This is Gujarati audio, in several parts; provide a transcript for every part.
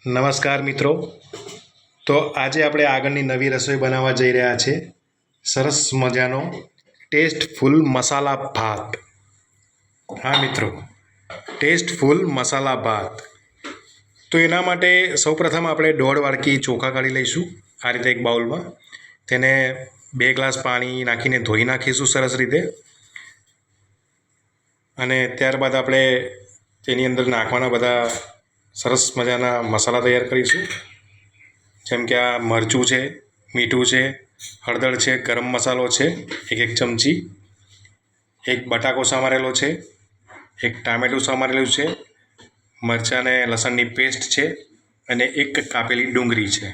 નમસ્કાર મિત્રો. તો આજે આપણે આગળની નવી રસોઈ બનાવવા જઈ રહ્યા છીએ. સરસ મજાનો ટેસ્ટફુલ મસાલા ભાત. હા મિત્રો, ટેસ્ટફુલ મસાલા ભાત. તો એના માટે સૌપ્રથમ આપણે 1.5 વાડકી ચોખા કાઢી લઈશું. આ રીતે એક બાઉલમાં તેને 2 ગ્લાસ પાણી નાખીને ધોઈ નાખીશું સરસ રીતે. અને ત્યારબાદ આપણે તેની અંદર નાખવાના બધા સરસ મજાના મસાલા તૈયાર કરીશું. જેમ કે આ મરચું છે, મીઠું છે, હળદર છે, ગરમ મસાલો છે 1 ચમચી, એક બટાકો સમારેલો છે, એક ટામેટું સમારેલું છે, મરચાં અને લસણની પેસ્ટ છે અને એક કાપેલી ડુંગળી છે.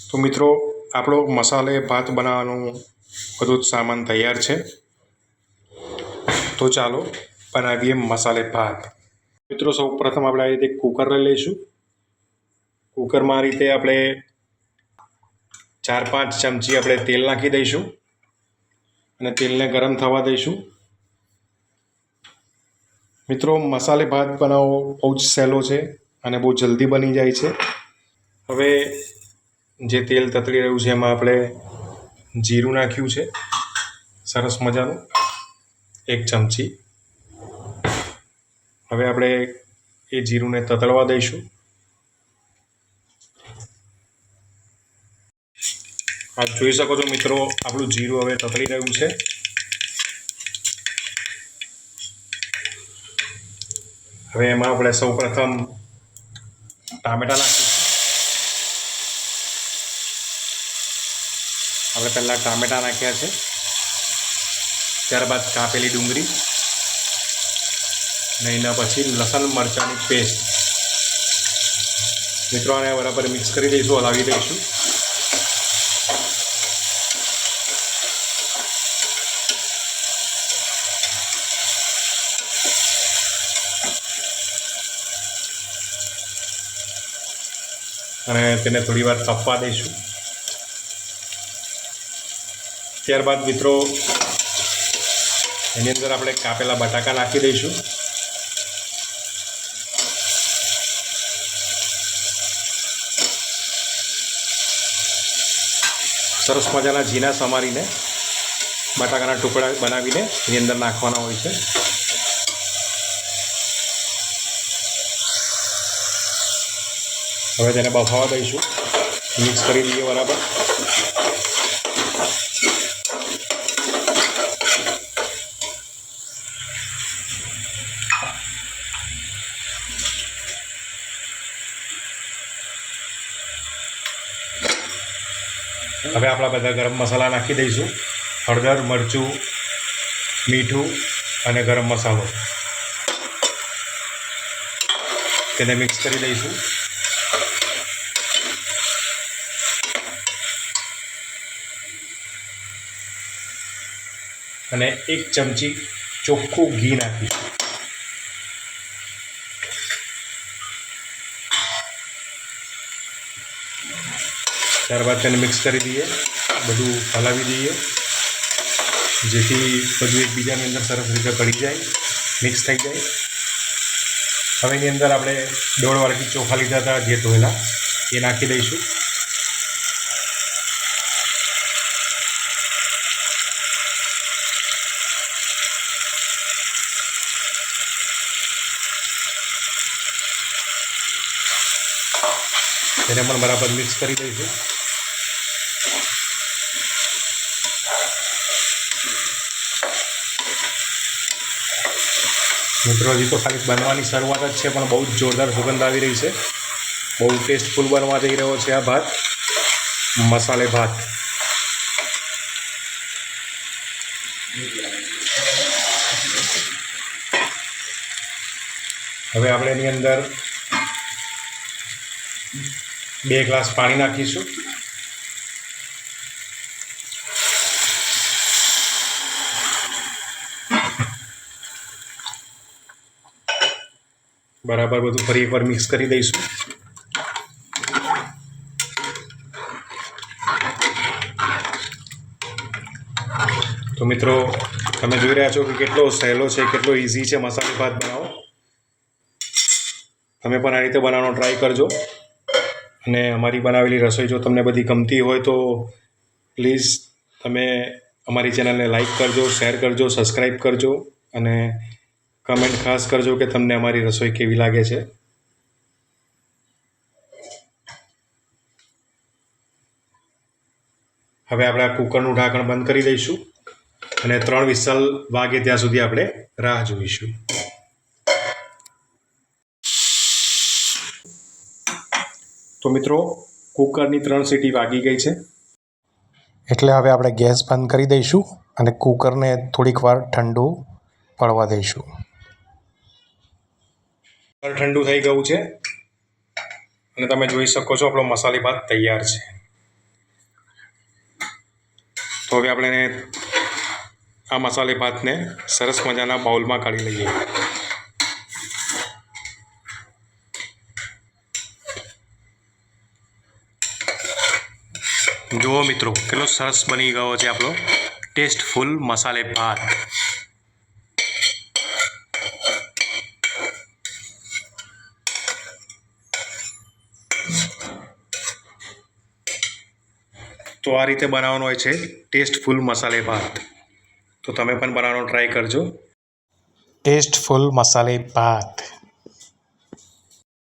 તો મિત્રો, આપણો મસાલે ભાત બનાવવાનું બધું જ સામાન તૈયાર છે. તો ચાલો બનાવીએ મસાલે ભાત. મિત્રો, સૌ પ્રથમ આપણે આ રીતે કુકર લઈ લઈશું. કુકરમાં આ રીતે આપણે 4-5 ચમચી આપણે તેલ નાખી દઈશું અને તેલને ગરમ થવા દઈશું. મિત્રો, મસાલે ભાત બનાવવો બહુ જ સહેલો છે અને બહુ જલ્દી બની જાય છે. હવે જે તેલ તતળી રહ્યું છે એમાં આપણે જીરું નાખ્યું છે સરસ મજાનું 1 ચમચી. હવે આપણે એ જીરુંને તતળવા દઈશું. આપ જોઈ શકો છો મિત્રો, આપણું જીરું હવે તતળી રહ્યું છે. હવે એમાં આપણે સૌપ્રથમ ટામેટાં નાખીશું. આપણે પહેલાં ટામેટાં નાખ્યા છે, ત્યારબાદ કાપેલી ડુંગળી અને એના પછી લસણ મરચાંની પેસ્ટ. મિત્રો, આને બરાબર મિક્સ કરી દઈશું, હલાવી દઈશું. અને તેને થોડી વાર તપવા દઈશું. ત્યારબાદ મિત્રો, એની અંદર આપણે કાપેલા બટાકા નાખી દઈશું. સરસ મજાના ઝીણા સમારીને બટાકાના ટુકડા બનાવીને એની અંદર નાખવાના હોય છે. હવે તેને બફાવા દઈશું, મિક્સ કરી દઈએ બરાબર. હવે આપણા બધા ગરમ મસાલા નાખી દઈશું. હળદર, મરચું, મીઠું અને ગરમ મસાલો. તેને મિક્સ કરી દઈશું. અને 1 ચમચી ચોખ્ખું ઘી નાખીશું. ત્યારબાદ તેને મિક્સ કરી દઈએ, બધું હલાવી દઈએ જેથી બધું એકબીજાની અંદર સરસ રીતે પડી જાય, મિક્સ થઈ જાય. હવે એની અંદર આપણે 1.5 વાડકી ચોખા લીધા હતા જે ધોયેલા, એ નાખી દઈશું. તેને પણ બરાબર મિક્સ કરી દઈશું. મિત્રો, હજી તો ખાલી બનવાની શરૂઆત જ છે પણ બહુ જ જોરદાર સુગંધ આવી રહી છે. બહુ ટેસ્ટફુલ બનવા જઈ રહ્યો છે આ ભાત, મસાલે ભાત. હવે આપણે એની અંદર 2 ગ્લાસ પાણી નાખીશું. બરાબર બધું ફરી એકવાર મિક્સ કરી દઈશું. તો મિત્રો, તમે જોઈ રહ્યા છો કે કેટલો સહેલો છે, કેટલો ઇઝી છે મસાલે ભાત બનાવો. તમે પણ આ રીતે બનાવવાનો ટ્રાય કરજો. અને અમારી બનાવેલી રસોઈ જો તમને બધી ગમતી હોય તો પ્લીઝ તમે અમારી ચેનલને લાઈક કરજો, શેર કરજો, સબસ્ક્રાઈબ કરજો અને કમેન્ટ ખાસ કરજો કે તમને અમારી રસોઈ કેવી લાગે છે. હવે આપણે આ કુકરનું ઢાંકણ બંધ કરી દઈશું અને 3 વિસલ વાગે ત્યાં સુધી આપણે રાહ જોઈશું. તો મિત્રો કુકરની 3 સીટી વાગી ગઈ છે એટલે હવે આપણે ગેસ બંધ કરી દઈશું અને કુકરને થોડીક વાર ઠંડુ પડવા દઈશું. ઠંડુ થઈ ગયું છે અને તમે જોઈ શકો છો આપણો મસાલે ભાત તૈયાર છે. તો હવે આપણે આ મસાલે ભાતને સરસ મજાના બાઉલમાં કાઢી લઈએ. જુઓ મિત્રો કેટલો સરસ બની ગયો છે આપણો ટેસ્ટફુલ મસાલે ભાત. તો આ રીતે બનાવવાનો હોય છે ટેસ્ટફુલ મસાલે ભાત. તો તમે પણ બનાવવાનો ટ્રાય કરજો. ટેસ્ટફુલ મસાલે ભાત.